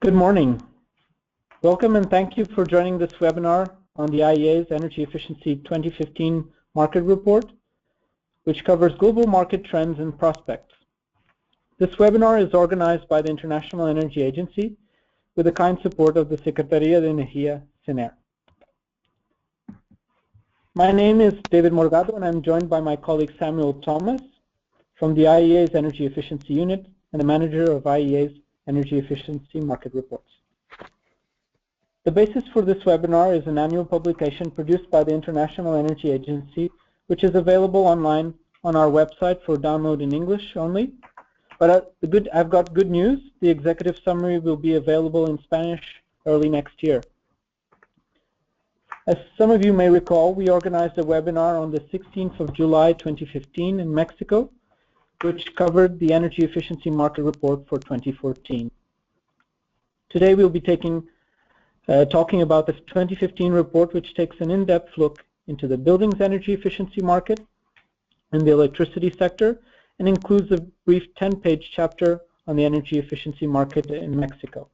Good morning. Welcome and thank you for joining this webinar on the IEA's Energy Efficiency 2015 Market Report, which covers global market trends and prospects. This webinar is organized by the International Energy Agency with the kind support of the Secretaría de Energía, SENER. My name is David Morgado and I'm joined by my colleague Samuel Thomas from the IEA's Energy Efficiency Unit and the manager of IEA's Energy Efficiency Market Reports. The basis for this webinar is an annual publication produced by the International Energy Agency, which is available online on our website for download in English only. But I've got good news. The executive summary will be available in Spanish early next year. As some of you may recall, we organized a webinar on the 16th of July 2015 in Mexico, which covered the Energy Efficiency Market Report for 2014. Today we'll be talking about the 2015 report, which takes an in-depth look into the buildings energy efficiency market and the electricity sector, and includes a brief 10-page chapter on the energy efficiency market in Mexico.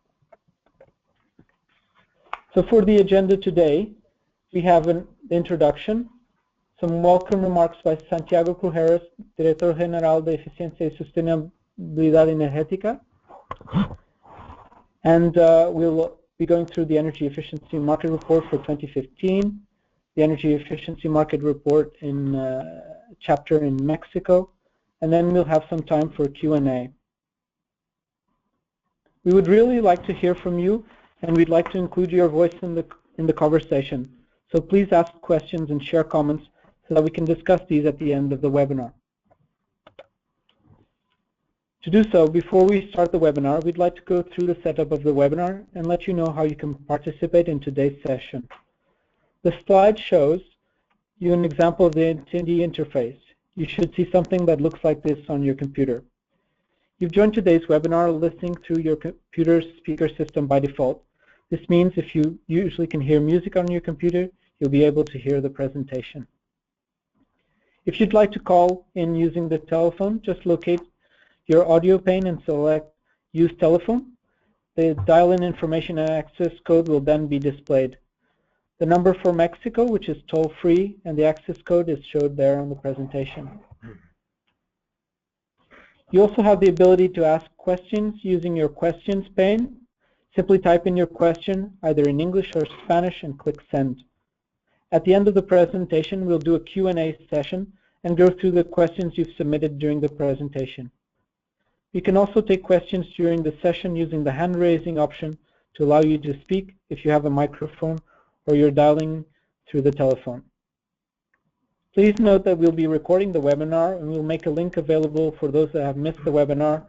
So for the agenda today, we have an introduction, some welcome remarks by Santiago Crujeras, Director General de Eficiencia y Sostenibilidad Energética, and we'll be going through the Energy Efficiency Market Report for 2015, the Energy Efficiency Market Report in chapter in Mexico, and then we'll have some time for Q&A. We would really like to hear from you, and we'd like to include your voice in the conversation. So please ask questions and share comments so that we can discuss these at the end of the webinar. To do so, before we start the webinar, we'd like to go through the setup of the webinar and let you know how you can participate in today's session. The slide shows you an example of the attendee interface. You should see something that looks like this on your computer. You've joined today's webinar listening through your computer's speaker system by default. This means if you usually can hear music on your computer, you'll be able to hear the presentation. If you'd like to call in using the telephone, just locate your audio pane and select Use Telephone. The dial-in information and access code will then be displayed. The number for Mexico, which is toll-free, and the access code is showed there on the presentation. You also have the ability to ask questions using your questions pane. Simply type in your question either in English or Spanish and click Send. At the end of the presentation, we'll do a Q&A session and go through the questions you've submitted during the presentation. You can also take questions during the session using the hand-raising option to allow you to speak if you have a microphone or you're dialing through the telephone. Please note that we'll be recording the webinar and we'll make a link available for those that have missed the webinar,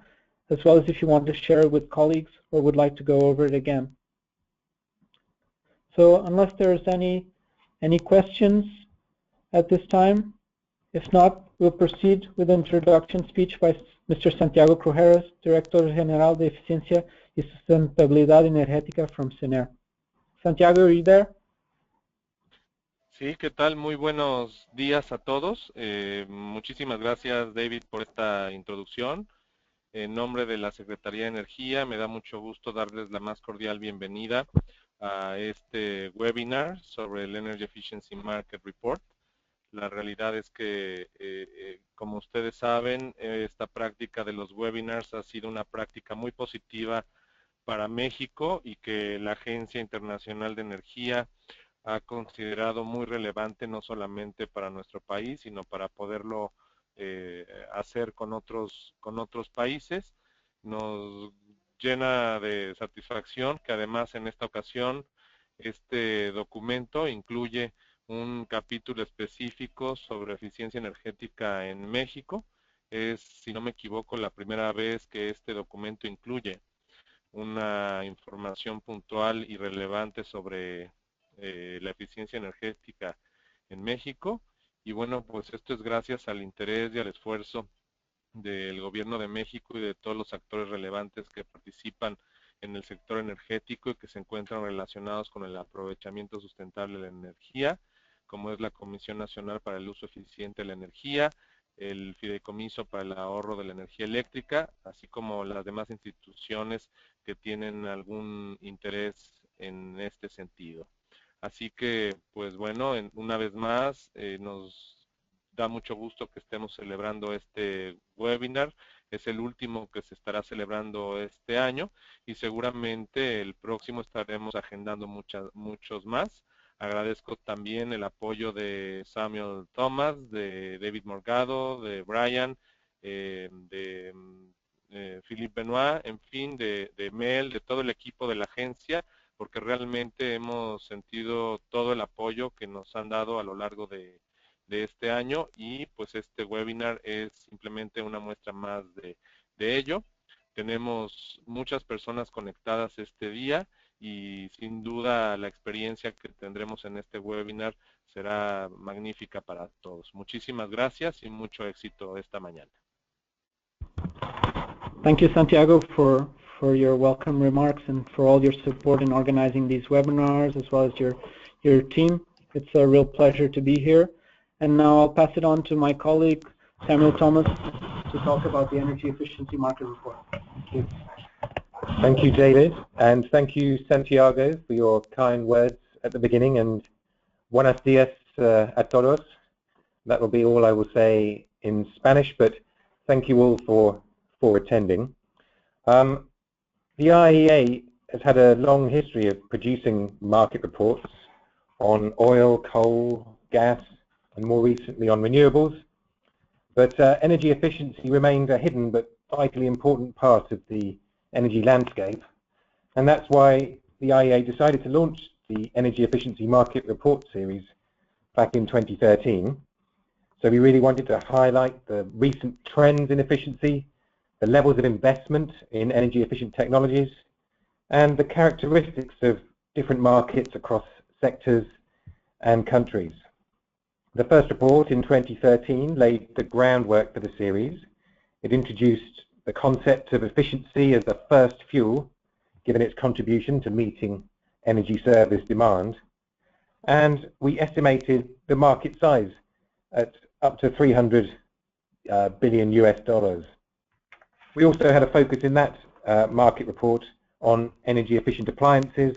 as well as if you want to share it with colleagues or would like to go over it again. So unless there's any questions at this time, if not, we'll proceed with the introduction speech by Mr. Santiago Crujeras, Director General de Eficiencia y Sustentabilidad Energética from SENER. Santiago, are you there? Sí, ¿qué tal? Muy buenos días a todos. Muchísimas gracias, David, por esta introducción. En nombre de la Secretaría de Energía, me da mucho gusto darles la más cordial bienvenida a este webinar sobre el Energy Efficiency Market Report. La realidad es que, como ustedes saben, esta práctica de los webinars ha sido una práctica muy positiva para México y que la Agencia Internacional de Energía ha considerado muy relevante no solamente para nuestro país, sino para poderlo hacer con otros países. Nos llena de satisfacción que además en esta ocasión este documento incluye un capítulo específico sobre eficiencia energética en México. Es, si no me equivoco, la primera vez que este documento incluye una información puntual y relevante sobre la eficiencia energética en México. Y bueno, pues esto es gracias al interés y al esfuerzo del Gobierno de México y de todos los actores relevantes que participan en el sector energético y que se encuentran relacionados con el aprovechamiento sustentable de la energía, como es la Comisión Nacional para el Uso Eficiente de la Energía, el Fideicomiso para el Ahorro de la Energía Eléctrica, así como las demás instituciones que tienen algún interés en este sentido. Así que, pues bueno, una vez más, nos da mucho gusto que estemos celebrando este webinar. Es el último que se estará celebrando este año y seguramente el próximo estaremos agendando muchos más. Agradezco también el apoyo de Samuel Thomas, de David Morgado, de Brian, de Philippe Benoit, en fin, de Mel, de todo el equipo de la agencia, porque realmente hemos sentido todo el apoyo que nos han dado a lo largo de este año y pues este webinar es simplemente una muestra más de ello. Tenemos muchas personas conectadas este día y sin duda la experiencia que tendremos en este webinar será magnífica para todos. Muchísimas gracias y mucho éxito esta mañana. Thank you, Santiago, for your welcome remarks and for all your support in organizing these webinars, as well as your team. It's a real pleasure to be here. And now I'll pass it on to my colleague, Samuel Thomas, to talk about the Energy Efficiency Market Report. Thank you. Thank you, David, and thank you, Santiago, for your kind words at the beginning, and buenos días a todos. That will be all I will say in Spanish, but thank you all for attending. The IEA has had a long history of producing market reports on oil, coal, gas, and more recently on renewables, but energy efficiency remains a hidden but vitally important part of the energy landscape, and that's why the IEA decided to launch the Energy Efficiency Market Report Series back in 2013. So we really wanted to highlight the recent trends in efficiency, the levels of investment in energy efficient technologies, and the characteristics of different markets across sectors and countries. The first report in 2013 laid the groundwork for the series. It introduced the concept of efficiency as the first fuel, given its contribution to meeting energy service demand. And we estimated the market size at up to $300 billion US. We also had a focus in that market report on energy efficient appliances,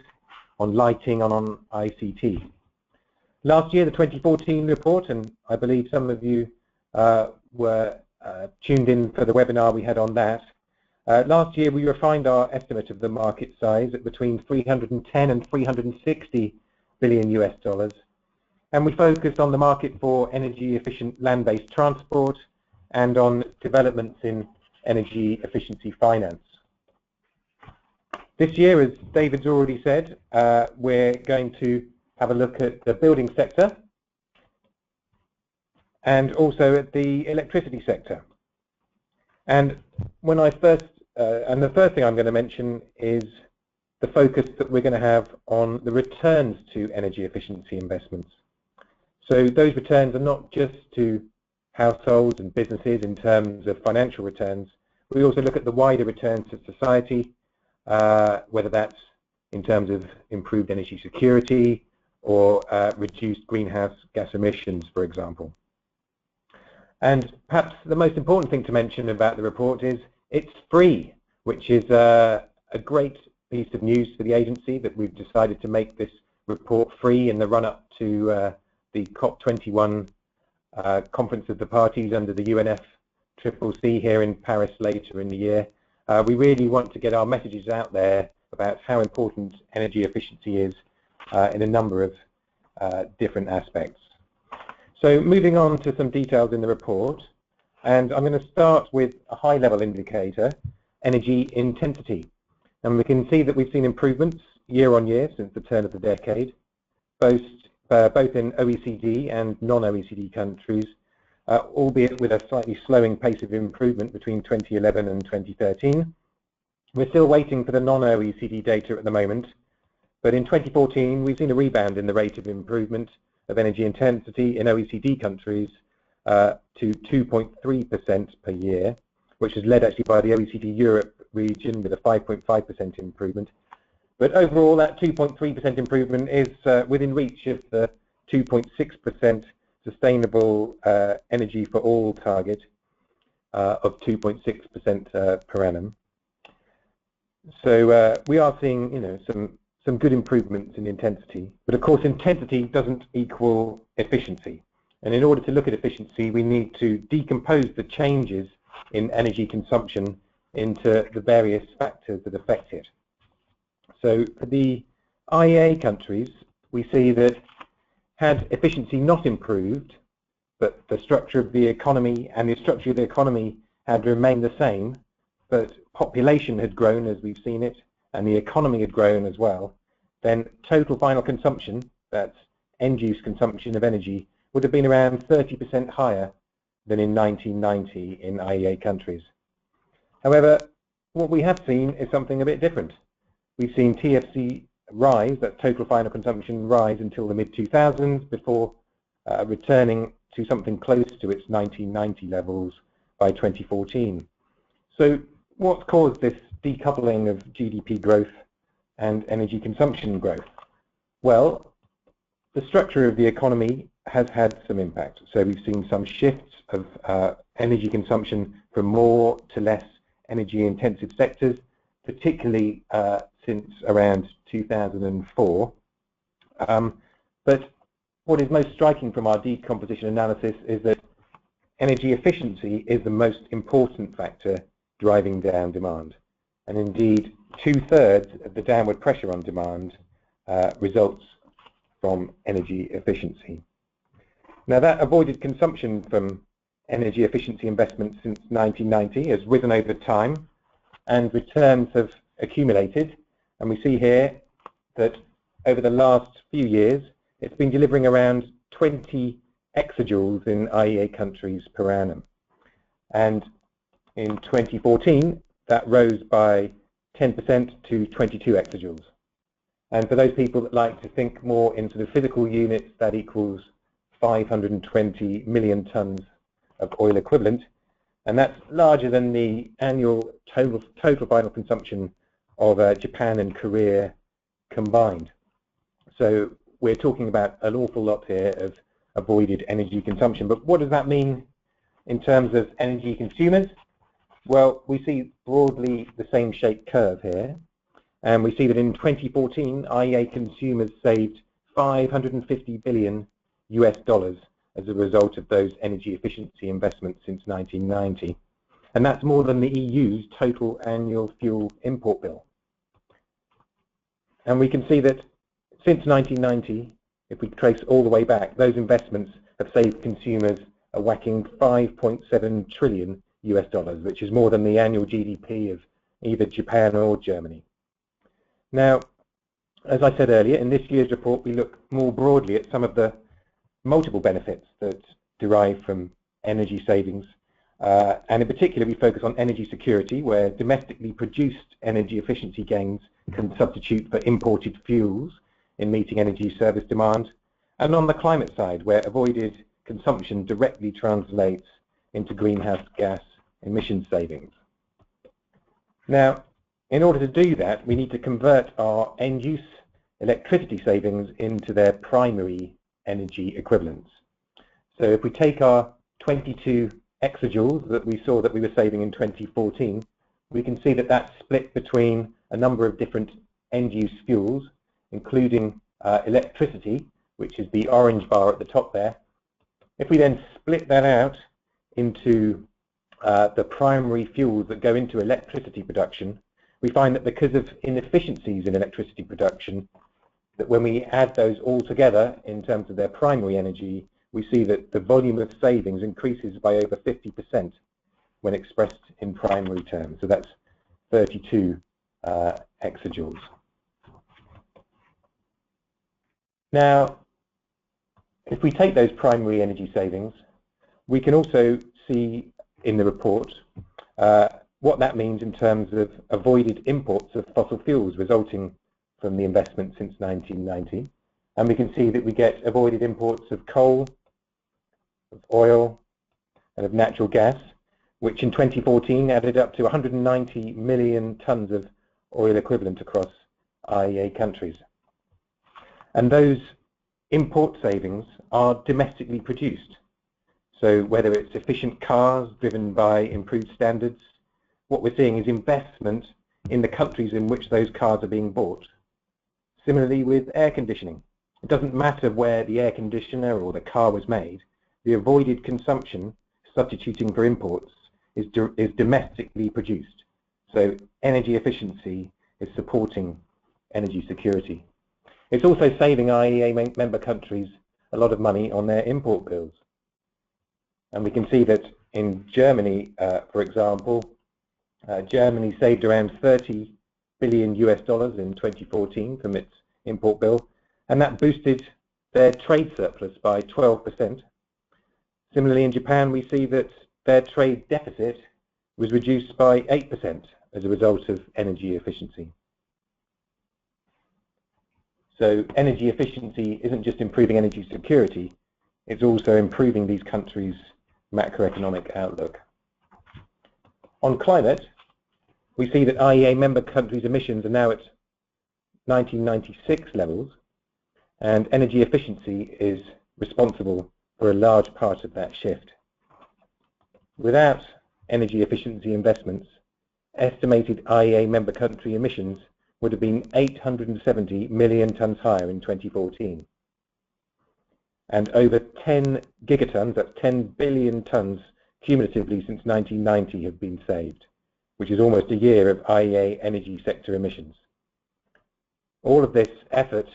on lighting, and on ICT. Last year, the 2014 report, and I believe some of you were tuned in for the webinar we had on that. Last year, we refined our estimate of the market size at between 310 and 360 billion US, and we focused on the market for energy efficient land-based transport and on developments in energy efficiency finance. This year, as David's already said, we're going to have a look at the building sector and also at the electricity sector. And when I first, the first thing I'm going to mention is the focus that we're going to have on the returns to energy efficiency investments. So those returns are not just to households and businesses in terms of financial returns. We also look at the wider returns to society, whether that's in terms of improved energy security or reduced greenhouse gas emissions, for example. And perhaps the most important thing to mention about the report is it's free, which is a great piece of news for the agency, that we've decided to make this report free in the run-up to the COP21 Conference of the Parties under the UNFCCC here in Paris later in the year. We really want to get our messages out there about how important energy efficiency is in a number of different aspects. So moving on to some details in the report, and I'm going to start with a high-level indicator, energy intensity. And we can see that we've seen improvements year on year since the turn of the decade, both in OECD and non-OECD countries, albeit with a slightly slowing pace of improvement between 2011 and 2013. We're still waiting for the non-OECD data at the moment, but in 2014 we've seen a rebound in the rate of improvement of energy intensity in OECD countries to 2.3% per year, which is led actually by the OECD Europe region with a 5.5% improvement. But overall, that 2.3% improvement is within reach of the 2.6% sustainable energy for all target of 2.6% per annum. So we are seeing, some good improvements in intensity, but of course intensity doesn't equal efficiency. And in order to look at efficiency, we need to decompose the changes in energy consumption into the various factors that affect it. So for the IEA countries, we see that had efficiency not improved, but the structure of the economy had remained the same, but population had grown as we've seen it, and the economy had grown as well, then total final consumption, that's end-use consumption of energy, would have been around 30% higher than in 1990 in IEA countries. However, what we have seen is something a bit different. We've seen TFC rise, that's total final consumption, rise until the mid-2000s before returning to something close to its 1990 levels by 2014. So what's caused this decoupling of GDP growth and energy consumption growth? Well, the structure of the economy has had some impact. So we've seen some shifts of energy consumption from more to less energy intensive sectors, particularly since around 2004. But what is most striking from our decomposition analysis is that energy efficiency is the most important factor driving down demand. And indeed, 2/3 of the downward pressure on demand results from energy efficiency. Now, that avoided consumption from energy efficiency investments since 1990 has risen over time, and returns have accumulated. And we see here that over the last few years, it's been delivering around 20 exajoules in IEA countries per annum. And in 2014, that rose by 10% to 22 exajoules. And for those people that like to think more in sort of physical units, that equals 520 million tons of oil equivalent, and that's larger than the annual total final consumption of Japan and Korea combined. So we're talking about an awful lot here of avoided energy consumption. But what does that mean in terms of energy consumers? Well, we see broadly the same shaped curve here, and we see that in 2014, IEA consumers saved $550 billion as a result of those energy efficiency investments since 1990. And that's more than the EU's total annual fuel import bill. And we can see that since 1990, if we trace all the way back, those investments have saved consumers a whacking $5.7 trillion, which is more than the annual GDP of either Japan or Germany. Now, as I said earlier, in this year's report, we look more broadly at some of the multiple benefits that derive from energy savings. And in particular, we focus on energy security, where domestically produced energy efficiency gains can substitute for imported fuels in meeting energy service demand. And on the climate side, where avoided consumption directly translates into greenhouse gas emission savings. Now, in order to do that, we need to convert our end-use electricity savings into their primary energy equivalents. So if we take our 22 exajoules that we saw that we were saving in 2014, we can see that that's split between a number of different end-use fuels, including electricity, which is the orange bar at the top there. If we then split that out into the primary fuels that go into electricity production, we find that because of inefficiencies in electricity production, that when we add those all together in terms of their primary energy, we see that the volume of savings increases by over 50% when expressed in primary terms. So that's 32 exajoules. Now, if we take those primary energy savings, we can also see in the report what that means in terms of avoided imports of fossil fuels resulting from the investment since 1990. And we can see that we get avoided imports of coal, of oil, and of natural gas, which in 2014 added up to 190 million tons of oil equivalent across IEA countries. And those import savings are domestically produced. So whether it's efficient cars driven by improved standards, what we're seeing is investment in the countries in which those cars are being bought. Similarly with air conditioning. It doesn't matter where the air conditioner or the car was made, the avoided consumption, substituting for imports, is domestically produced. So energy efficiency is supporting energy security. It's also saving IEA member countries a lot of money on their import bills. And we can see that in Germany, for example, Germany saved around $30 billion in 2014 from its import bill, and that boosted their trade surplus by 12%. Similarly, in Japan, we see that their trade deficit was reduced by 8% as a result of energy efficiency. So energy efficiency isn't just improving energy security, it's also improving these countries' macroeconomic outlook. On climate, we see that IEA member countries' emissions are now at 1996 levels, and energy efficiency is responsible for a large part of that shift. Without energy efficiency investments, estimated IEA member country emissions would have been 870 million tonnes higher in 2014. And over 10 gigatons, that's 10 billion tonnes cumulatively since 1990 have been saved, which is almost a year of IEA energy sector emissions. All of this effort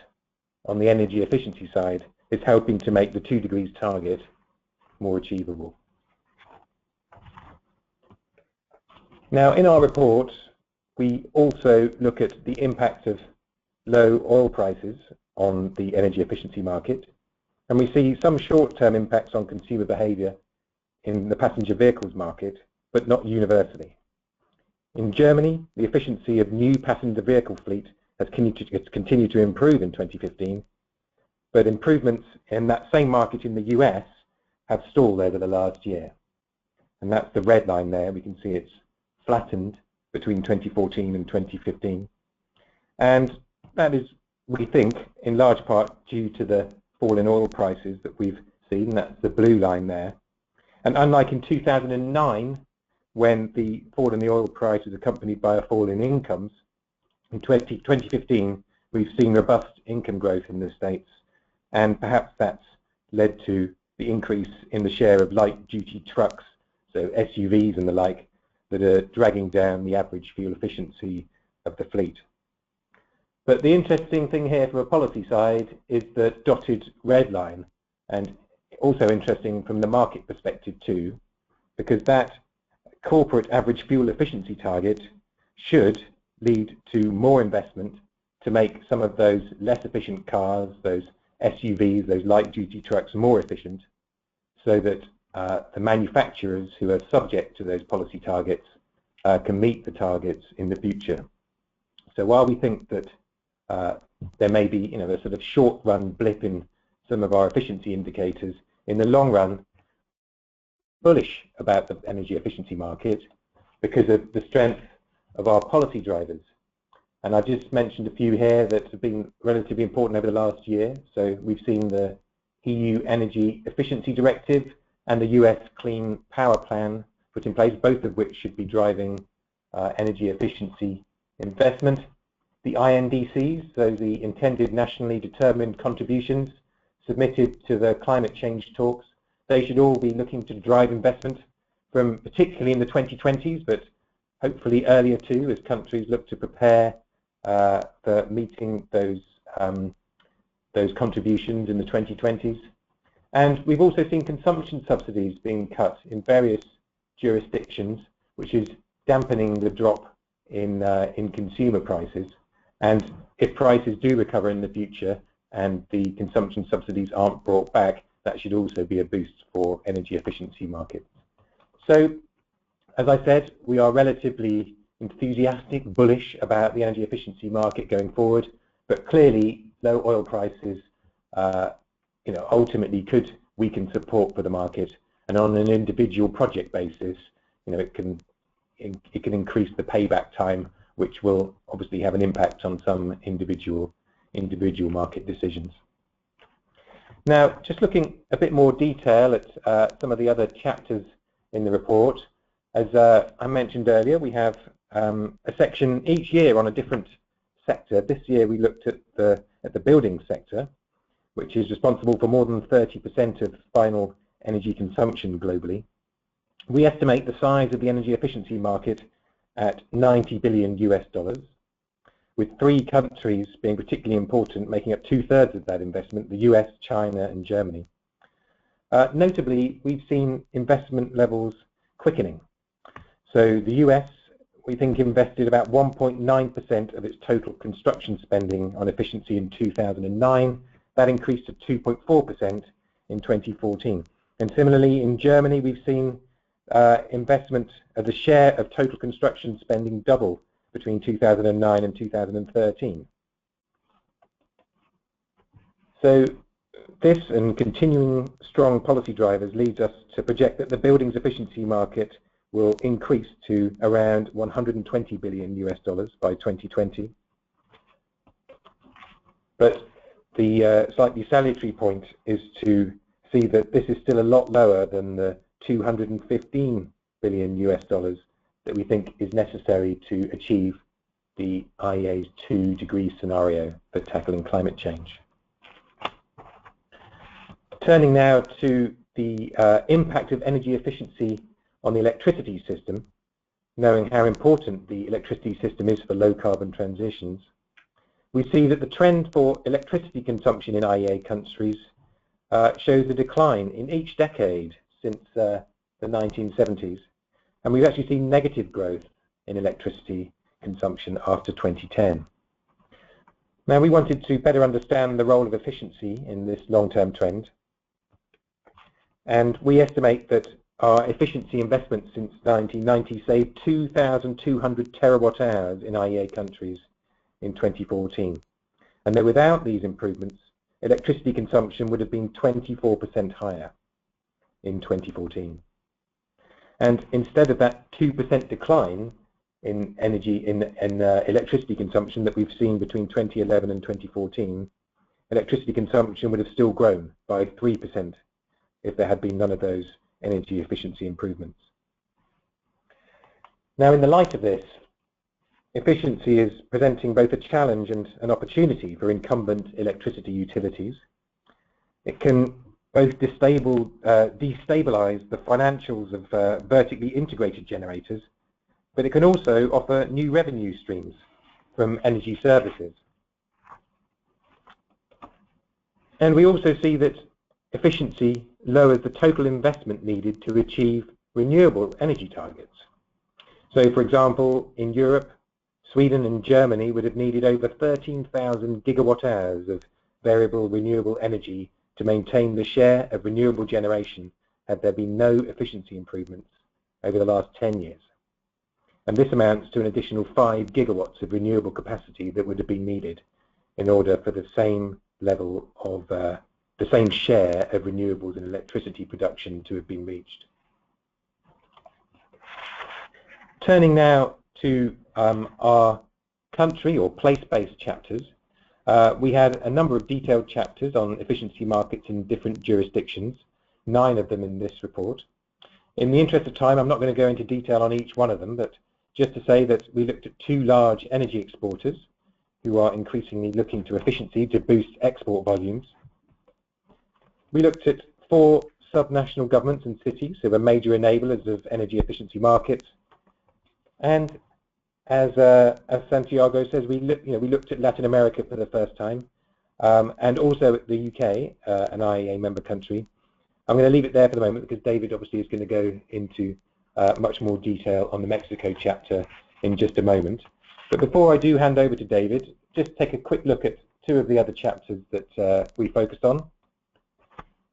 on the energy efficiency side is helping to make the 2 degrees target more achievable. Now, in our report, we also look at the impact of low oil prices on the energy efficiency market, and we see some short-term impacts on consumer behaviour in the passenger vehicles market, but not universally. In Germany, the efficiency of new passenger vehicle fleet has continued to improve in 2015, but improvements in that same market in the US have stalled over the last year. And that's the red line there. We can see it's flattened between 2014 and 2015. And that is, we think, in large part due to the fall in oil prices that we've seen. That's the blue line there. And unlike in 2009, when the fall in the oil price was accompanied by a fall in incomes, in 2015 we've seen robust income growth in the States, and perhaps that's led to the increase in the share of light-duty trucks, so SUVs and the like, that are dragging down the average fuel efficiency of the fleet. But the interesting thing here from a policy side is the dotted red line, and also interesting from the market perspective too, because that corporate average fuel efficiency target should lead to more investment to make some of those less efficient cars, those SUVs, those light-duty trucks more efficient, so that the manufacturers who are subject to those policy targets can meet the targets in the future. So while we think that there may be, a sort of short-run blip in some of our efficiency indicators, in the long run, bullish about the energy efficiency market because of the strength of our policy drivers. And I've just mentioned a few here that have been relatively important over the last year. So we've seen the EU Energy Efficiency Directive and the US Clean Power Plan put in place, both of which should be driving energy efficiency investment. The INDCs, so the intended nationally determined contributions submitted to the climate change talks, they should all be looking to drive investment from particularly in the 2020s, but hopefully earlier too, as countries look to prepare for meeting those contributions in the 2020s. And we've also seen consumption subsidies being cut in various jurisdictions, which is dampening the drop in consumer prices. And if prices do recover in the future and the consumption subsidies aren't brought back, that should also be a boost for energy efficiency markets. So, as I said, we are relatively enthusiastic, bullish about the energy efficiency market going forward, but clearly low oil prices ultimately could weaken support for the market, and on an individual project basis, it can increase the payback time, which will obviously have an impact on some individual market decisions. Now, just looking a bit more detail at some of the other chapters in the report, as I mentioned earlier, we have a section each year on a different sector. This year we looked at the building sector, which is responsible for more than 30% of final energy consumption globally. We estimate the size of the energy efficiency market at $90 billion US, with 3 countries being particularly important, making up 2/3 of that investment, the US, China and Germany. Notably, we've seen investment levels quickening. So the US, we think, invested about 1.9% of its total construction spending on efficiency in 2009. That increased to 2.4% in 2014. And similarly, in Germany, we've seen investment as a share of total construction spending double between 2009 and 2013. So this and continuing strong policy drivers leads us to project that the buildings efficiency market will increase to around $120 billion US by 2020. But the slightly salutary point is to see that this is still a lot lower than the $215 billion US that we think is necessary to achieve the IEA's 2-degree scenario for tackling climate change. Turning now to the impact of energy efficiency on the electricity system, knowing how important the electricity system is for low-carbon transitions, we see that the trend for electricity consumption in IEA countries shows a decline in each decade since the 1970s. And we've actually seen negative growth in electricity consumption after 2010. Now, we wanted to better understand the role of efficiency in this long-term trend. And we estimate that our efficiency investments since 1990 saved 2,200 terawatt hours in IEA countries in 2014. And that without these improvements, electricity consumption would have been 24% higher in 2014. And instead of that 2% decline in electricity consumption that we've seen between 2011 and 2014, electricity consumption would have still grown by 3% if there had been none of those energy efficiency improvements. Now, in the light of this, efficiency is presenting both a challenge and an opportunity for incumbent electricity utilities. It can both destabilize the financials of vertically integrated generators, but it can also offer new revenue streams from energy services. And we also see that efficiency lowers the total investment needed to achieve renewable energy targets. So, for example, in Europe, Sweden and Germany would have needed over 13,000 gigawatt hours of variable renewable energy to maintain the share of renewable generation had there been no efficiency improvements over the last 10 years. And this amounts to an additional 5 gigawatts of renewable capacity that would have been needed in order for the same level of, the same share of renewables in electricity production to have been reached. Turning now to our country or place-based chapters, we had a number of detailed chapters on efficiency markets in different jurisdictions, 9 of them in this report. In the interest of time, I'm not going to go into detail on each one of them, but just to say that we looked at 2 large energy exporters who are increasingly looking to efficiency to boost export volumes. We looked at 4 subnational governments and cities who are major enablers of energy efficiency markets. And as Santiago says, we looked at Latin America for the first time, and also at the UK, an IEA member country. I'm going to leave it there for the moment because David obviously is going to go into much more detail on the Mexico chapter in just a moment. But before I do hand over to David, just take a quick look at 2 of the other chapters that we focused on.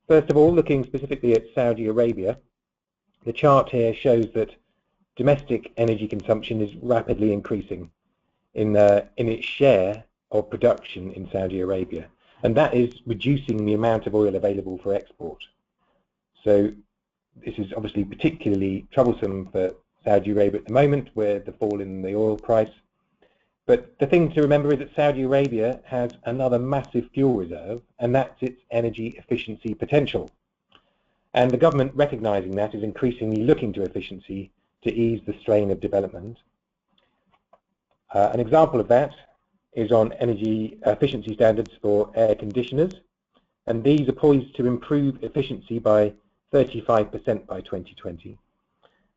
First of all, looking specifically at Saudi Arabia, the chart here shows that domestic energy consumption is rapidly increasing in its share of production in Saudi Arabia, and that is reducing the amount of oil available for export. So this is obviously particularly troublesome for Saudi Arabia at the moment, where the fall in the oil price But the thing to remember is that Saudi Arabia has another massive fuel reserve, and that's its energy efficiency potential. And the government, recognizing that, is increasingly looking to efficiency to ease the strain of development. An example of that is on energy efficiency standards for air conditioners, and these are poised to improve efficiency by 35% by 2020.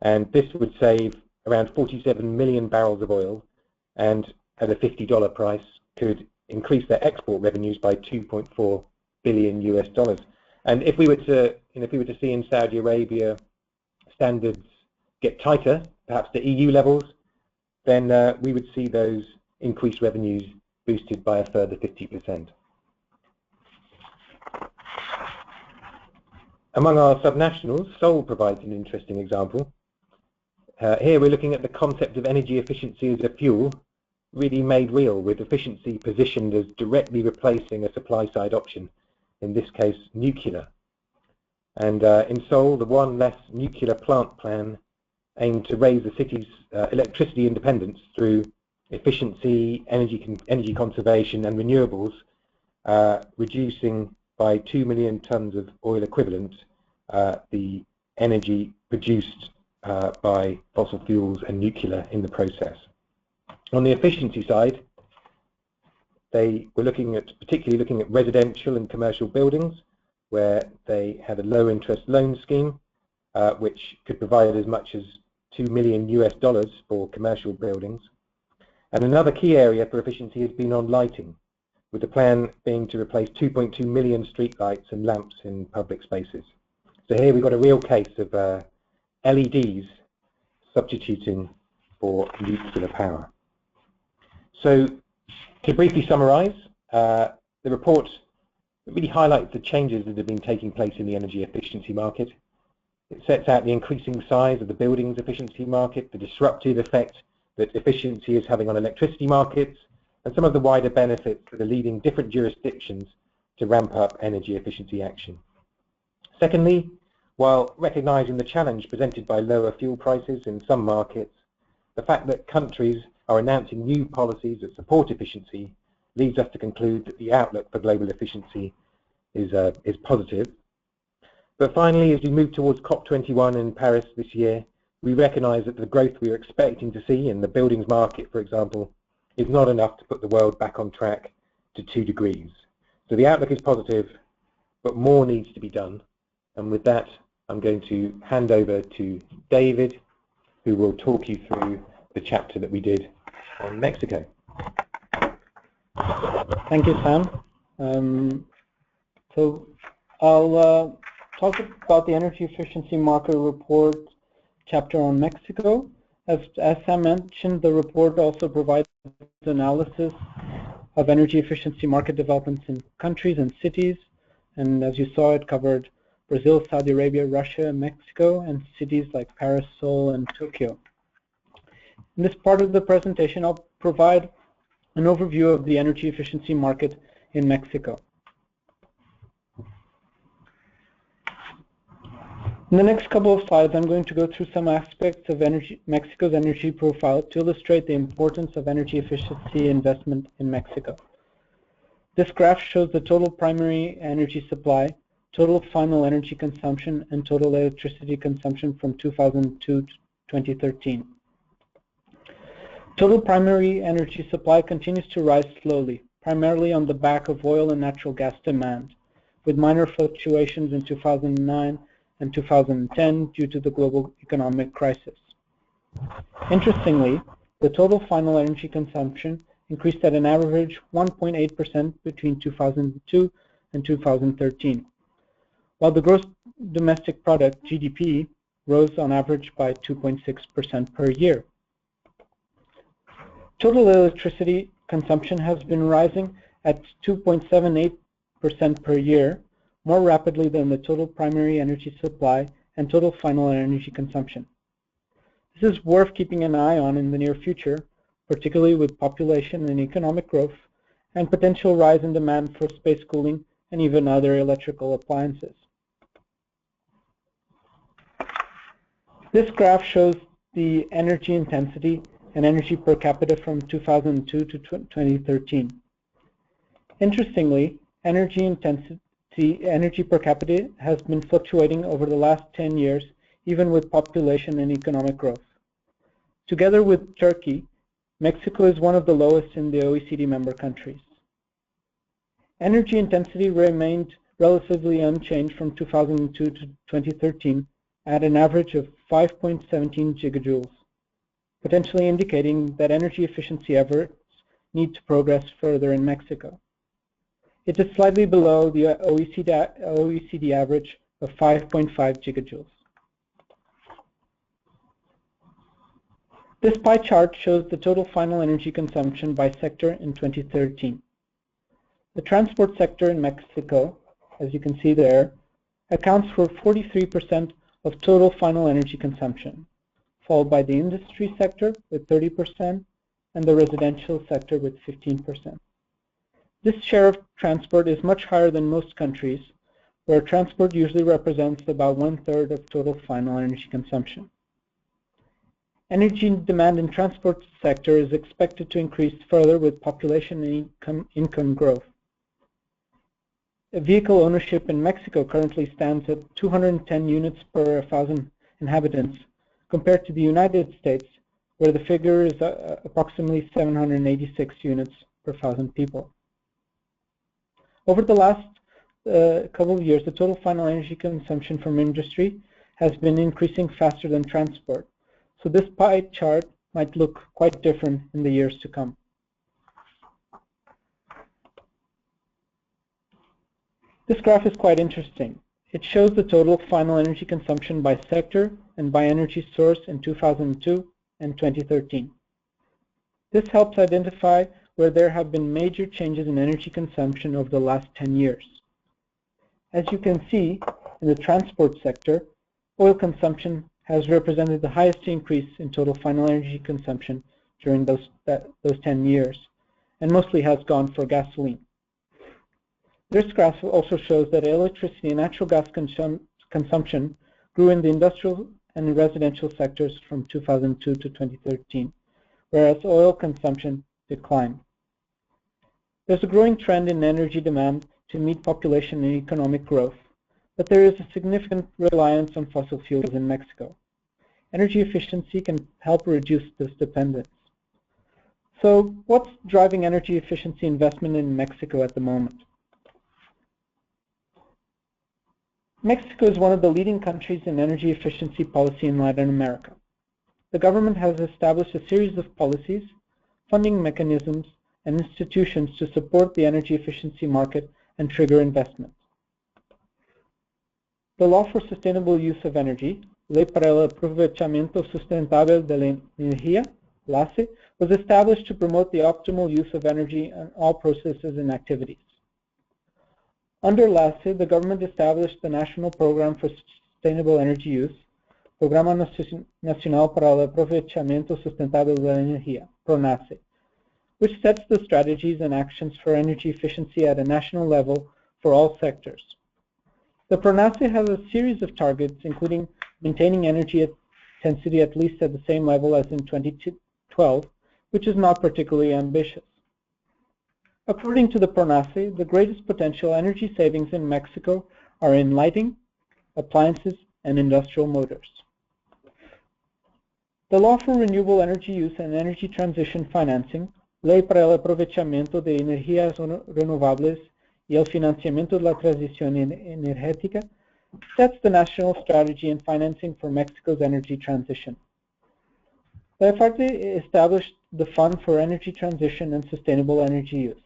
And this would save around 47 million barrels of oil, and at a $50 price could increase their export revenues by $2.4 billion US. And if we were to see in Saudi Arabia standards get tighter, perhaps to EU levels, then we would see those increased revenues boosted by a further 50%. Among our subnationals, Seoul provides an interesting example. Here we're looking at the concept of energy efficiency as a fuel really made real, with efficiency positioned as directly replacing a supply-side option, in this case nuclear. And in Seoul, the One Less Nuclear Plant plan aimed to raise the city's electricity independence through efficiency, energy conservation and renewables, reducing by 2 million tons of oil equivalent the energy produced by fossil fuels and nuclear in the process. On the efficiency side, they were particularly looking at residential and commercial buildings, where they had a low interest loan scheme, which could provide as much as $2 million US for commercial buildings. And another key area for efficiency has been on lighting, with the plan being to replace 2.2 million street lights and lamps in public spaces. So here we've got a real case of LEDs substituting for nuclear power. So to briefly summarize, the report really highlights the changes that have been taking place in the energy efficiency market. It sets out the increasing size of the buildings efficiency market, the disruptive effect that efficiency is having on electricity markets, and some of the wider benefits that are leading different jurisdictions to ramp up energy efficiency action. Secondly, while recognizing the challenge presented by lower fuel prices in some markets, the fact that countries are announcing new policies that support efficiency leads us to conclude that the outlook for global efficiency is positive. But finally, as we move towards COP21 in Paris this year, we recognize that the growth we are expecting to see in the buildings market, for example, is not enough to put the world back on track to 2 degrees. So the outlook is positive, but more needs to be done. And with that, I'm going to hand over to David, who will talk you through the chapter that we did on Mexico. Thank you, Sam. So I'll talk about the Energy Efficiency Market Report chapter on Mexico. As Sam mentioned, the report also provides analysis of energy efficiency market developments in countries and cities. And as you saw, it covered Brazil, Saudi Arabia, Russia, Mexico, and cities like Paris, Seoul, and Tokyo. In this part of the presentation, I'll provide an overview of the energy efficiency market in Mexico. In the next couple of slides, I'm going to go through some aspects of Mexico's energy profile to illustrate the importance of energy efficiency investment in Mexico. This graph shows the total primary energy supply, total final energy consumption, and total electricity consumption from 2002 to 2013. Total primary energy supply continues to rise slowly, primarily on the back of oil and natural gas demand, with minor fluctuations in 2009 and 2010 due to the global economic crisis. Interestingly, the total final energy consumption increased at an average 1.8% between 2002 and 2013, while the gross domestic product, GDP, rose on average by 2.6% per year. Total electricity consumption has been rising at 2.78% per year, more rapidly than the total primary energy supply and total final energy consumption. This is worth keeping an eye on in the near future, particularly with population and economic growth and potential rise in demand for space cooling and even other electrical appliances. This graph shows the energy intensity and energy per capita from 2002 to 2013. Interestingly, energy per capita has been fluctuating over the last 10 years, even with population and economic growth. Together with Turkey, Mexico is one of the lowest in the OECD member countries. Energy intensity remained relatively unchanged from 2002 to 2013 at an average of 5.17 gigajoules, potentially indicating that energy efficiency efforts need to progress further in Mexico. It is slightly below the OECD average of 5.5 gigajoules. This pie chart shows the total final energy consumption by sector in 2013. The transport sector in Mexico, as you can see there, accounts for 43% of total final energy consumption, followed by the industry sector with 30% and the residential sector with 15%. This share of transport is much higher than most countries, where transport usually represents about 1/3 of total final energy consumption. Energy demand in transport sector is expected to increase further with population and income growth. Vehicle ownership in Mexico currently stands at 210 units per 1,000 inhabitants, compared to the United States, where the figure is approximately 786 units per 1,000 people. Over the last couple of years, the total final energy consumption from industry has been increasing faster than transport, so this pie chart might look quite different in the years to come. This graph is quite interesting. It shows the total final energy consumption by sector and by energy source in 2002 and 2013. This helps identify where there have been major changes in energy consumption over the last 10 years. As you can see, in the transport sector, oil consumption has represented the highest increase in total final energy consumption during those 10 years, and mostly has gone for gasoline. This graph also shows that electricity and natural gas consumption grew in the industrial and residential sectors from 2002 to 2013, whereas oil consumption declined. There's a growing trend in energy demand to meet population and economic growth, but there is a significant reliance on fossil fuels in Mexico. Energy efficiency can help reduce this dependence. So what's driving energy efficiency investment in Mexico at the moment? Mexico is one of the leading countries in energy efficiency policy in Latin America. The government has established a series of policies, funding mechanisms, and institutions to support the energy efficiency market and trigger investment. The Law for Sustainable Use of Energy, Ley para el Aprovechamiento Sustentable de la Energía, LASE, was established to promote the optimal use of energy in all processes and activities. Under LASE, the government established the National Program for Sustainable Energy Use, Programa Nacional para el Aprovechamiento Sustentable de la Energía, PRONACE, which sets the strategies and actions for energy efficiency at a national level for all sectors. The PRONACE has a series of targets, including maintaining energy intensity at least at the same level as in 2012, which is not particularly ambitious. According to the PRONACE, the greatest potential energy savings in Mexico are in lighting, appliances, and industrial motors. The Law for Renewable Energy Use and Energy Transition Financing, Ley para el Aprovechamiento de Energías Renovables y el Financiamiento de la Transición Energética, sets the national strategy and financing for Mexico's energy transition. The FRT established the Fund for Energy Transition and Sustainable Energy Use,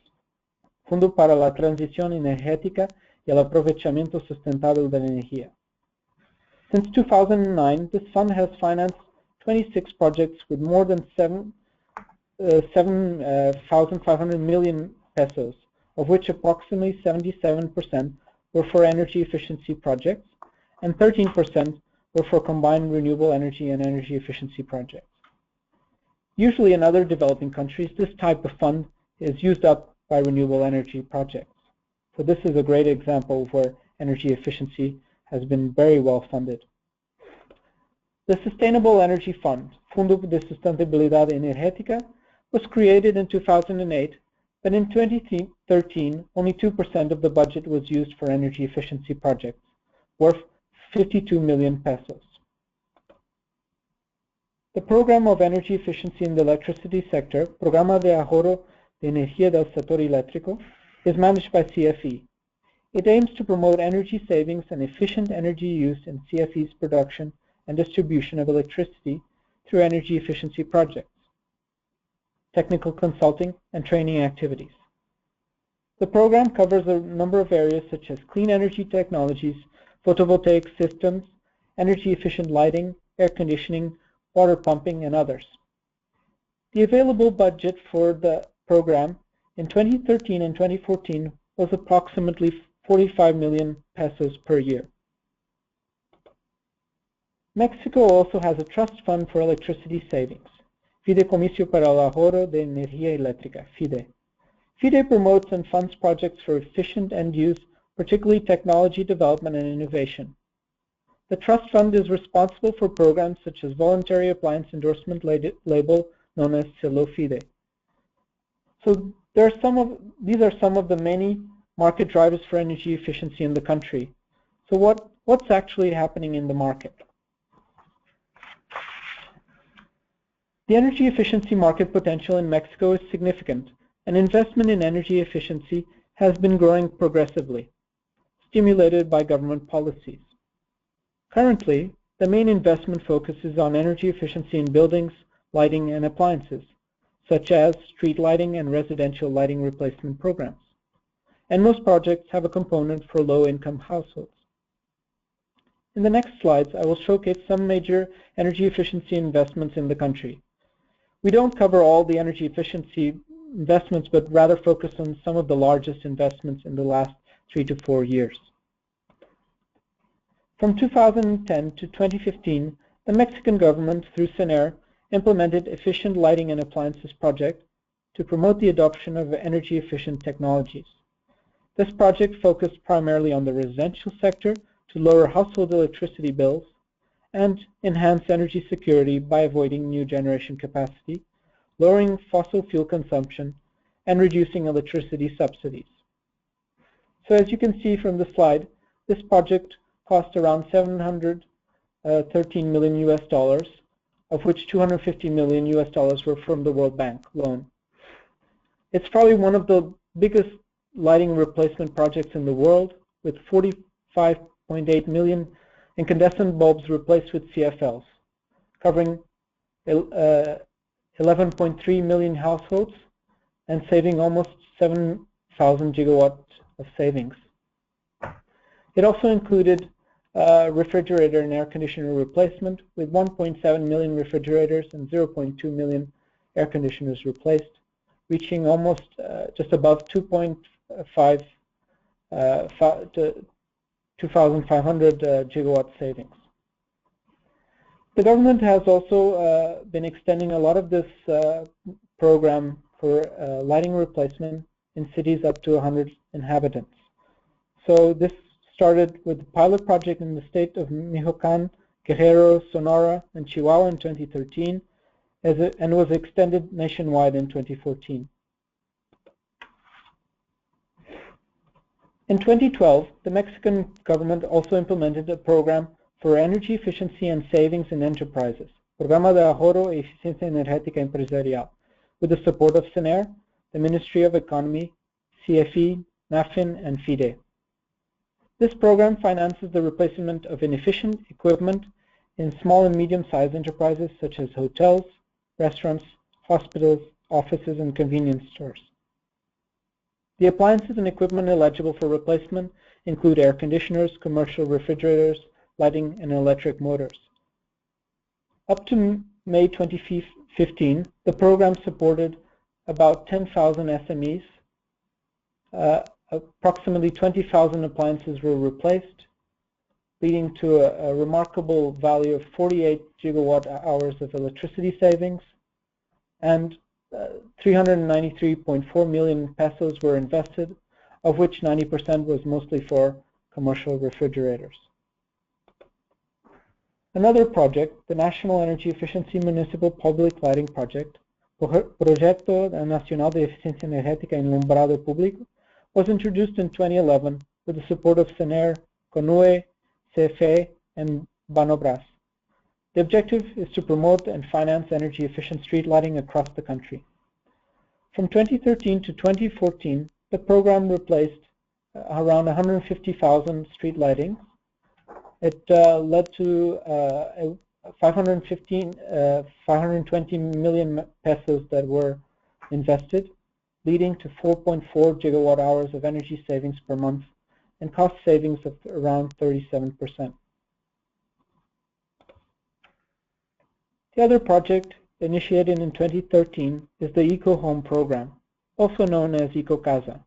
Fondo para la Transición Energética y el Aprovechamiento Sustentable de la Energía. Since 2009, this fund has financed 26 projects with more than 7,500 million pesos, of which approximately 77% were for energy efficiency projects and 13% were for combined renewable energy and energy efficiency projects. Usually in other developing countries, this type of fund is used up by renewable energy projects. So this is a great example where energy efficiency has been very well funded. The Sustainable Energy Fund, Fundo de Sustentabilidade Energética, was created in 2008, but in 2013, only 2% of the budget was used for energy efficiency projects, worth 52 million pesos. The Program of Energy Efficiency in the Electricity Sector, Programa de Ahorro de Energía del Sector Eléctrico, is managed by CFE. It aims to promote energy savings and efficient energy use in CFE's production and distribution of electricity through energy efficiency projects, technical consulting, and training activities. The program covers a number of areas such as clean energy technologies, photovoltaic systems, energy efficient lighting, air conditioning, water pumping, and others. The available budget for the program in 2013 and 2014 was approximately 45 million pesos per year. Mexico also has a trust fund for electricity savings, Fideicomiso para el Ahorro de Energía Eléctrica, FIDE. FIDE promotes and funds projects for efficient end use, particularly technology development and innovation. The trust fund is responsible for programs such as voluntary appliance endorsement label known as Selo FIDE. So these are some of the many market drivers for energy efficiency in the country. So what's actually happening in the market? The energy efficiency market potential in Mexico is significant, and investment in energy efficiency has been growing progressively, stimulated by government policies. Currently, the main investment focuses on energy efficiency in buildings, lighting, and appliances, such as street lighting and residential lighting replacement programs. And most projects have a component for low-income households. In the next slides, I will showcase some major energy efficiency investments in the country. We don't cover all the energy efficiency investments, but rather focus on some of the largest investments in the last 3 to 4 years. From 2010 to 2015, the Mexican government, through CENER, implemented Efficient Lighting and Appliances Project to promote the adoption of energy-efficient technologies. This project focused primarily on the residential sector to lower household electricity bills and enhance energy security by avoiding new generation capacity, lowering fossil fuel consumption, and reducing electricity subsidies. So as you can see from the slide, this project cost around $713 million US, of which $250 million US were from the World Bank loan. It's probably one of the biggest lighting replacement projects in the world, with 45.8 million incandescent bulbs replaced with CFLs, covering 11.3 million households and saving almost 7,000 gigawatts of savings. It also included refrigerator and air conditioner replacement, with 1.7 million refrigerators and 0.2 million air conditioners replaced, reaching almost just above 2,500 gigawatt savings. The government has also been extending a lot of this program for lighting replacement in cities up to 100 inhabitants. So this started with the pilot project in the state of Michoacán, Guerrero, Sonora, and Chihuahua in 2013, and was extended nationwide in 2014. In 2012, the Mexican government also implemented a program for energy efficiency and savings in enterprises, Programa de Ahorro y Eficiencia Energética Empresarial, with the support of CENER, the Ministry of Economy, CFE, NAFIN, and FIDE. This program finances the replacement of inefficient equipment in small and medium-sized enterprises such as hotels, restaurants, hospitals, offices, and convenience stores. The appliances and equipment eligible for replacement include air conditioners, commercial refrigerators, lighting, and electric motors. Up to May 2015, the program supported about 10,000 SMEs. Approximately 20,000 appliances were replaced, leading to a remarkable value of 48 gigawatt hours of electricity savings, and 393.4 million pesos were invested, of which 90% was mostly for commercial refrigerators. Another project, the National Energy Efficiency Municipal Public Lighting Project, Proyecto Nacional de Eficiencia Energética en Alumbrado Público, was introduced in 2011 with the support of SENER, CONUE, CFE, and Banobras. The objective is to promote and finance energy-efficient street lighting across the country. From 2013 to 2014, the program replaced around 150,000 street lightings. It led to 520 million pesos that were invested, leading to 4.4 gigawatt hours of energy savings per month and cost savings of around 37%. The other project, initiated in 2013, is the Eco Home program, also known as Eco Casa.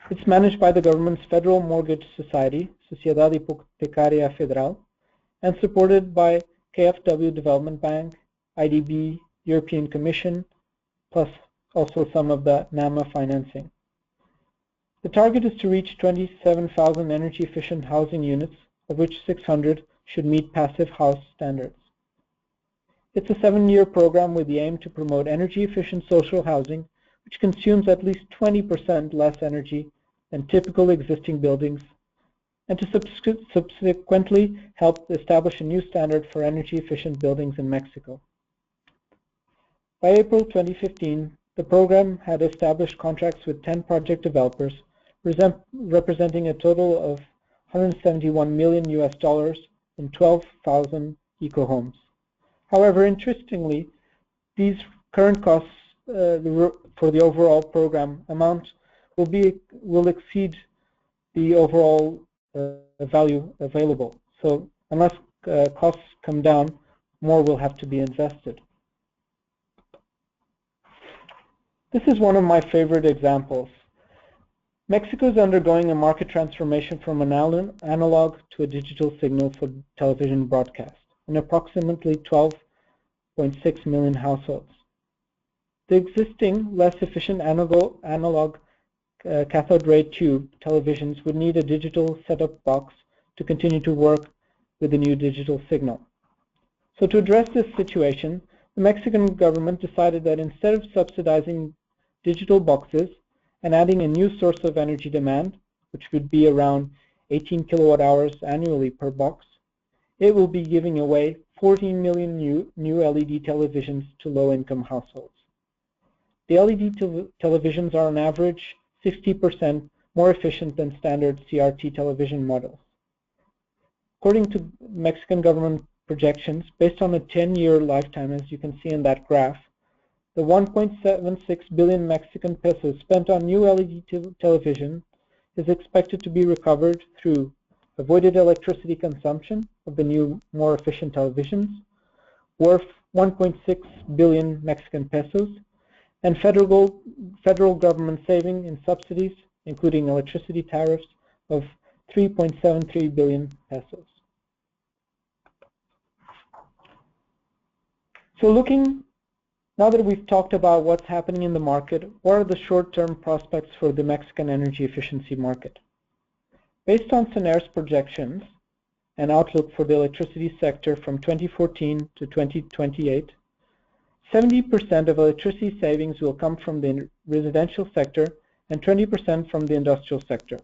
It's managed by the government's Federal Mortgage Society, Sociedad Hipotecaria Federal, and supported by KfW Development Bank, IDB, European Commission, plus also some of the NAMA financing. The target is to reach 27,000 energy-efficient housing units, of which 600 should meet passive house standards. It's a 7-year program with the aim to promote energy-efficient social housing, which consumes at least 20% less energy than typical existing buildings, and to subsequently help establish a new standard for energy-efficient buildings in Mexico. By April 2015, the program had established contracts with 10 project developers, representing a total of $171 million in 12,000 eco-homes. However, interestingly, these current costs for the overall program amount will exceed the overall value available. So unless costs come down, more will have to be invested. This is one of my favorite examples. Mexico is undergoing a market transformation from an analog to a digital signal for television broadcast in approximately 12.6 million households. The existing, less efficient analog cathode ray tube televisions would need a digital set-top box to continue to work with the new digital signal. So to address this situation, the Mexican government decided that instead of subsidizing digital boxes and adding a new source of energy demand, which would be around 18 kilowatt hours annually per box, it will be giving away 14 million new LED televisions to low-income households. The LED televisions are on average 60% more efficient than standard CRT television models. According to Mexican government projections, based on a 10-year lifetime, as you can see in that graph, the 1.76 billion Mexican pesos spent on new LED television is expected to be recovered through avoided electricity consumption of the new, more efficient televisions, worth 1.6 billion Mexican pesos, and federal government saving in subsidies, including electricity tariffs, of 3.73 billion pesos. So now that we've talked about what's happening in the market, what are the short-term prospects for the Mexican energy efficiency market? Based on SENER's projections and outlook for the electricity sector from 2014 to 2028, 70% of electricity savings will come from the residential sector and 20% from the industrial sector.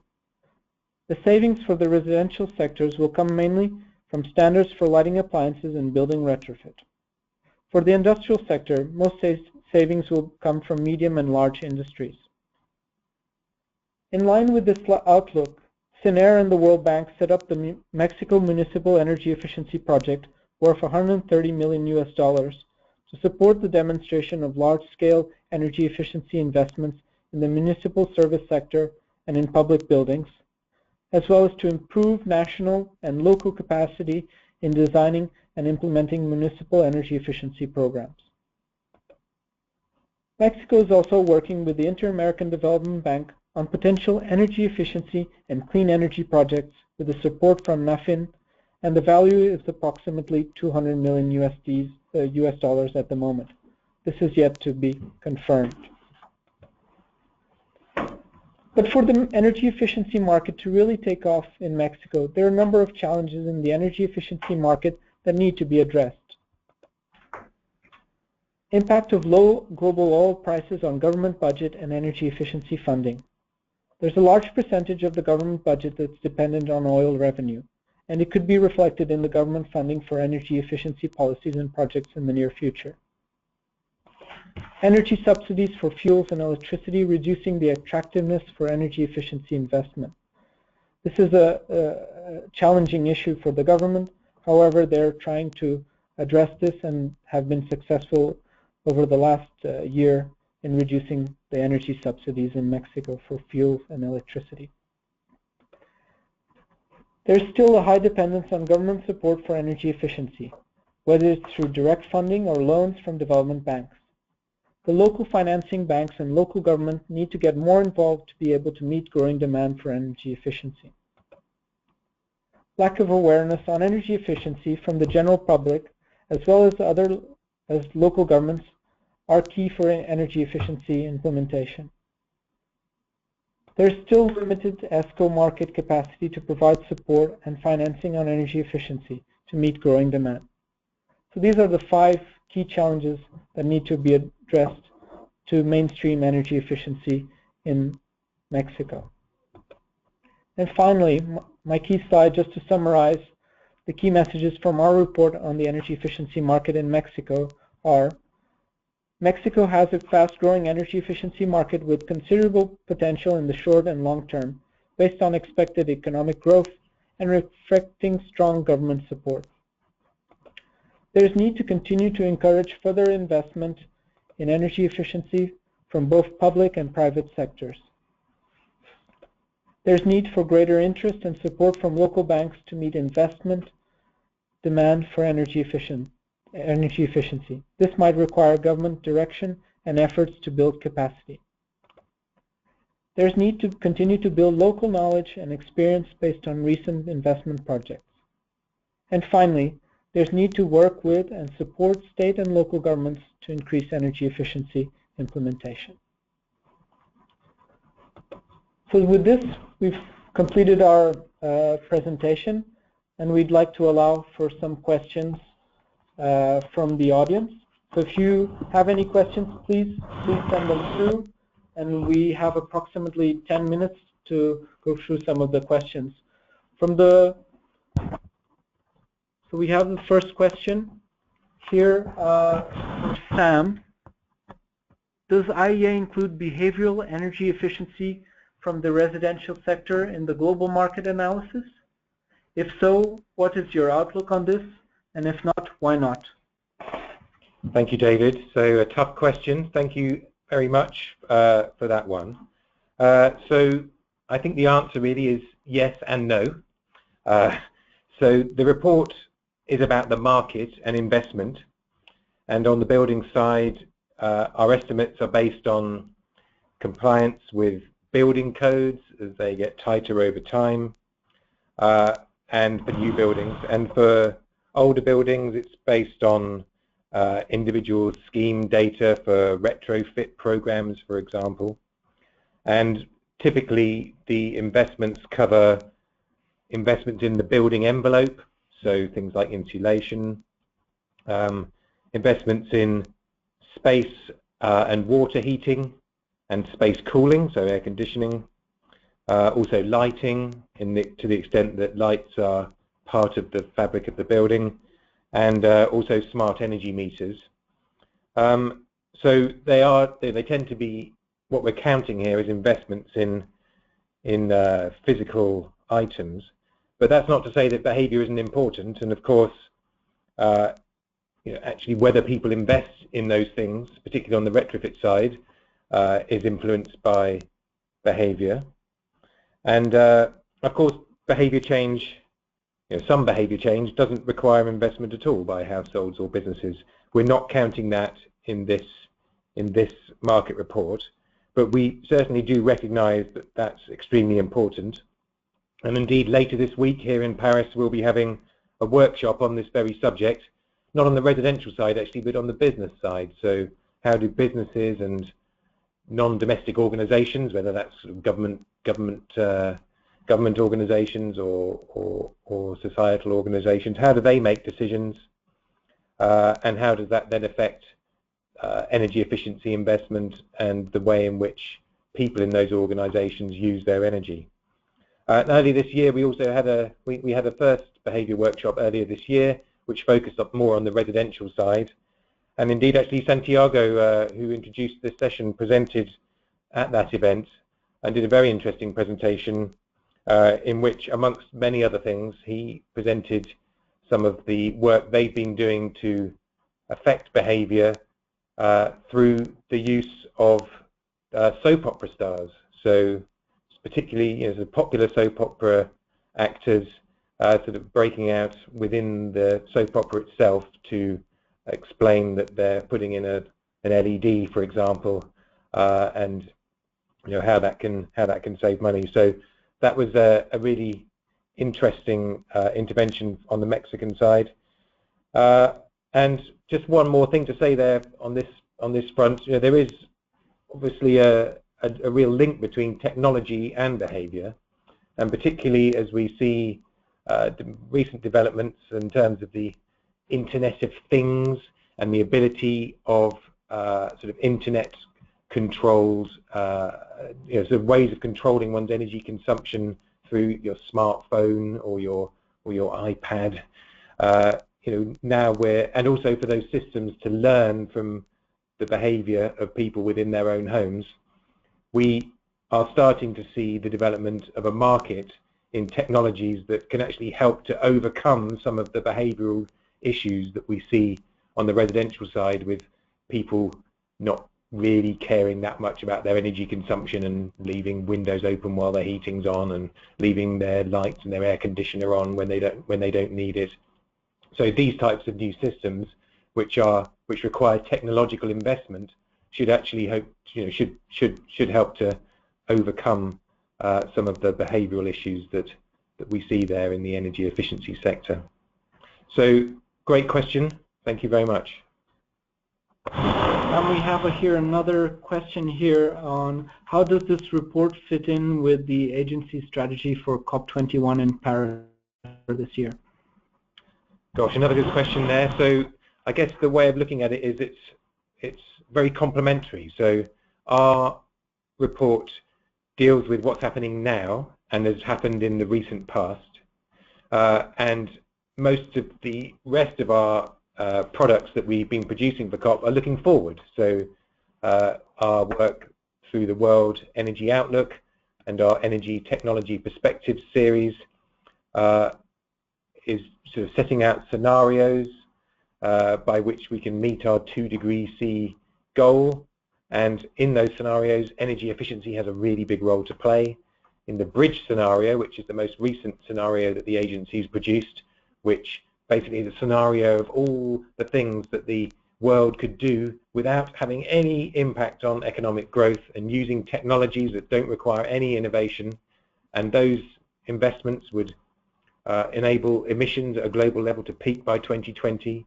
The savings for the residential sectors will come mainly from standards for lighting appliances and building retrofit. For the industrial sector, most savings will come from medium and large industries. In line with this outlook, SENER and the World Bank set up the Mexico Municipal Energy Efficiency Project worth $130 million to support the demonstration of large-scale energy efficiency investments in the municipal service sector and in public buildings, as well as to improve national and local capacity in designing and implementing municipal energy efficiency programs. Mexico is also working with the Inter-American Development Bank on potential energy efficiency and clean energy projects with the support from NAFIN, and the value is approximately $200 million US dollars at the moment. This is yet to be confirmed. But for the energy efficiency market to really take off in Mexico, there are a number of challenges in the energy efficiency market that need to be addressed. Impact of low global oil prices on government budget and energy efficiency funding. There's a large percentage of the government budget that's dependent on oil revenue, and it could be reflected in the government funding for energy efficiency policies and projects in the near future. Energy subsidies for fuels and electricity, reducing the attractiveness for energy efficiency investment. This is a challenging issue for the government. However, they're trying to address this and have been successful over the last year in reducing the energy subsidies in Mexico for fuels and electricity. There's still a high dependence on government support for energy efficiency, whether it's through direct funding or loans from development banks. The local financing banks and local government need to get more involved to be able to meet growing demand for energy efficiency. Lack of awareness on energy efficiency from the general public, as well as local governments, are key for energy efficiency implementation. There's still limited ESCO market capacity to provide support and financing on energy efficiency to meet growing demand. So these are the 5 key challenges that need to be addressed to mainstream energy efficiency in Mexico. And finally, my key slide, just to summarize the key messages from our report on the energy efficiency market in Mexico are: Mexico has a fast-growing energy efficiency market with considerable potential in the short and long term, based on expected economic growth and reflecting strong government support. There is need to continue to encourage further investment in energy efficiency from both public and private sectors. There's need for greater interest and support from local banks to meet investment demand for energy efficiency. This might require government direction and efforts to build capacity. There's need to continue to build local knowledge and experience based on recent investment projects. And finally, there's need to work with and support state and local governments to increase energy efficiency implementation. So with this, we've completed our presentation, and we'd like to allow for some questions from the audience. So if you have any questions, please send them through, and we have approximately 10 minutes to go through some of the questions. So we have the first question here from Sam. Does IEA include behavioral energy efficiency from the residential sector in the global market analysis? If so, what is your outlook on this? And if not, why not? Thank you, David. So a tough question. Thank you very much for that one. So I think the answer really is yes and no. So the report is about the market and investment. And on the building side, our estimates are based on compliance with building codes as they get tighter over time, and for new buildings. And for older buildings, it's based on individual scheme data for retrofit programs, for example. And typically, the investments cover investments in the building envelope, so things like insulation, investments in space and water heating and space cooling, so air conditioning, also lighting to the extent that lights are part of the fabric of the building, and also smart energy meters. So they tend to be, what we're counting here is investments in physical items, but that's not to say that behavior isn't important. And of course, actually whether people invest in those things, particularly on the retrofit side, is influenced by behavior. And of course, behavior change, some behavior change doesn't require investment at all by households or businesses. We're not counting that in this market report, but we certainly do recognize that that's extremely important. And indeed, later this week here in Paris, we'll be having a workshop on this very subject, not on the residential side actually, but on the business side. So how do businesses and non-domestic organizations, whether that's government government organizations or societal organizations, how do they make decisions, and how does that then affect energy efficiency investment and the way in which people in those organizations use their energy. Earlier this year, we also had a first behavior workshop earlier this year, which focused up more on the residential side. And indeed, actually, Santiago, who introduced this session, presented at that event and did a very interesting presentation in which, amongst many other things, he presented some of the work they've been doing to affect behavior through the use of soap opera stars. So particularly, the popular soap opera actors sort of breaking out within the soap opera itself to explain that they're putting in an LED, for example, and how that can save money. So that was a really interesting intervention on the Mexican side. And just one more thing to say there on this front, there is obviously a real link between technology and behavior, and particularly as we see recent developments in terms of the Internet of Things and the ability of sort of internet controlled sort of ways of controlling one's energy consumption through your smartphone or your iPad. Now and also for those systems to learn from the behavior of people within their own homes, we are starting to see the development of a market in technologies that can actually help to overcome some of the behavioral issues that we see on the residential side, with people not really caring that much about their energy consumption and leaving windows open while their heating's on and leaving their lights and their air conditioner on when they don't need it. So these types of new systems, which require technological investment, should actually should help to overcome some of the behavioral issues that we see there in the energy efficiency sector. So great question. Thank you very much. And we have here another question here on how does this report fit in with the agency's strategy for COP21 in Paris this year? Gosh, another good question there. So I guess the way of looking at it is it's very complementary. So our report deals with what's happening now and has happened in the recent past, and most of the rest of our products that we've been producing for COP are looking forward. So our work through the World Energy Outlook and our Energy Technology Perspectives series is sort of setting out scenarios by which we can meet our 2°C goal. And in those scenarios, energy efficiency has a really big role to play. In the bridge scenario, which is the most recent scenario that the agency's produced, which basically is a scenario of all the things that the world could do without having any impact on economic growth and using technologies that don't require any innovation. And those investments would enable emissions at a global level to peak by 2020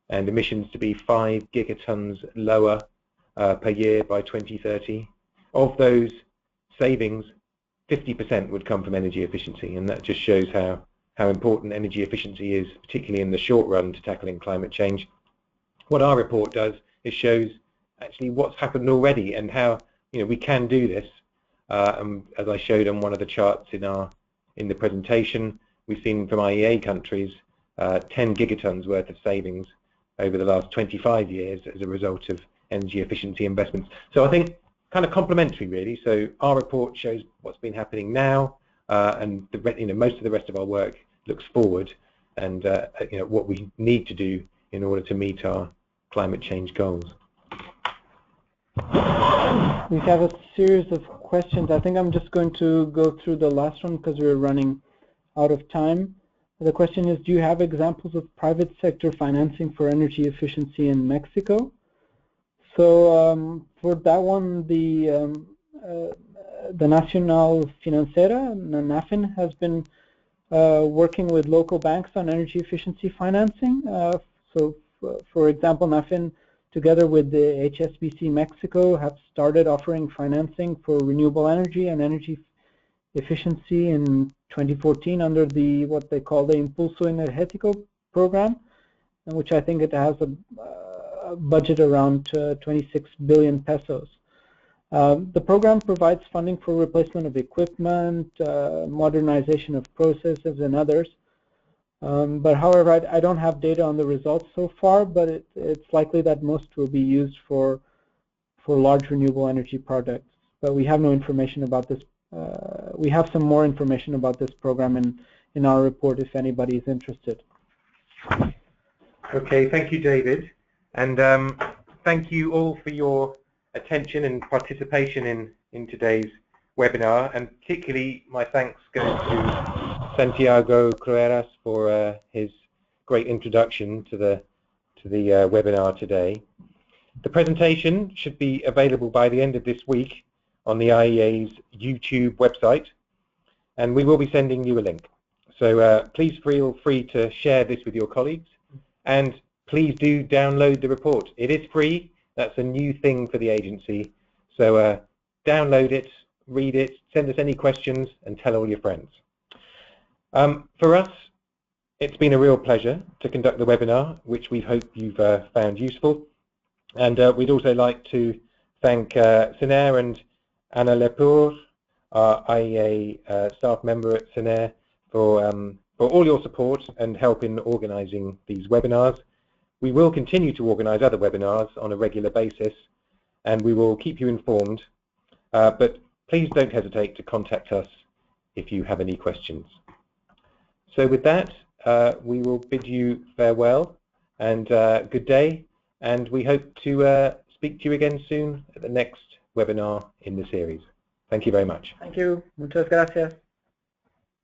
and emissions to be 5 gigatons lower per year by 2030. Of those savings, 50% would come from energy efficiency, and that just shows how important energy efficiency is, particularly in the short run, to tackling climate change. What our report does is shows actually what's happened already and how we can do this. As I showed on one of the charts in the presentation, we've seen from IEA countries 10 gigatons worth of savings over the last 25 years as a result of energy efficiency investments. So I think kind of complementary, really. So our report shows what's been happening now, and most of the rest of our work looks forward and what we need to do in order to meet our climate change goals. We have a series of questions. I think I'm just going to go through the last one because we're running out of time. The question is, do you have examples of private sector financing for energy efficiency in Mexico? So for that one, the Nacional Financiera, NAFIN, has been working with local banks on energy efficiency financing. So for example, NAFIN, together with the HSBC Mexico, have started offering financing for renewable energy and energy efficiency in 2014 under what they call the Impulso Energético program, which I think it has a budget around 26 billion pesos. The program provides funding for replacement of equipment, modernization of processes, and others. But however, I don't have data on the results so far, but it's likely that most will be used for large renewable energy projects. But we have no information about this. We have some more information about this program in our report if anybody is interested. Okay, thank you, David. And thank you all for your attention and participation in today's webinar. And particularly my thanks go to Santiago Carreras for his great introduction to the webinar today. The presentation should be available by the end of this week on the IEA's YouTube website, and we will be sending you a link. So please feel free to share this with your colleagues, and please do download the report. It is free. That's a new thing for the agency. So download it, read it, send us any questions, and tell all your friends. For us, it's been a real pleasure to conduct the webinar, which we hope you've found useful. And we'd also like to thank Sener and Anna Lepore, our IEA staff member at Sener, for all your support and help in organising these webinars. We will continue to organise other webinars on a regular basis, and we will keep you informed. But please don't hesitate to contact us if you have any questions. So with that, we will bid you farewell and good day, and we hope to speak to you again soon at the next webinar in the series. Thank you very much. Thank you. Muchas gracias.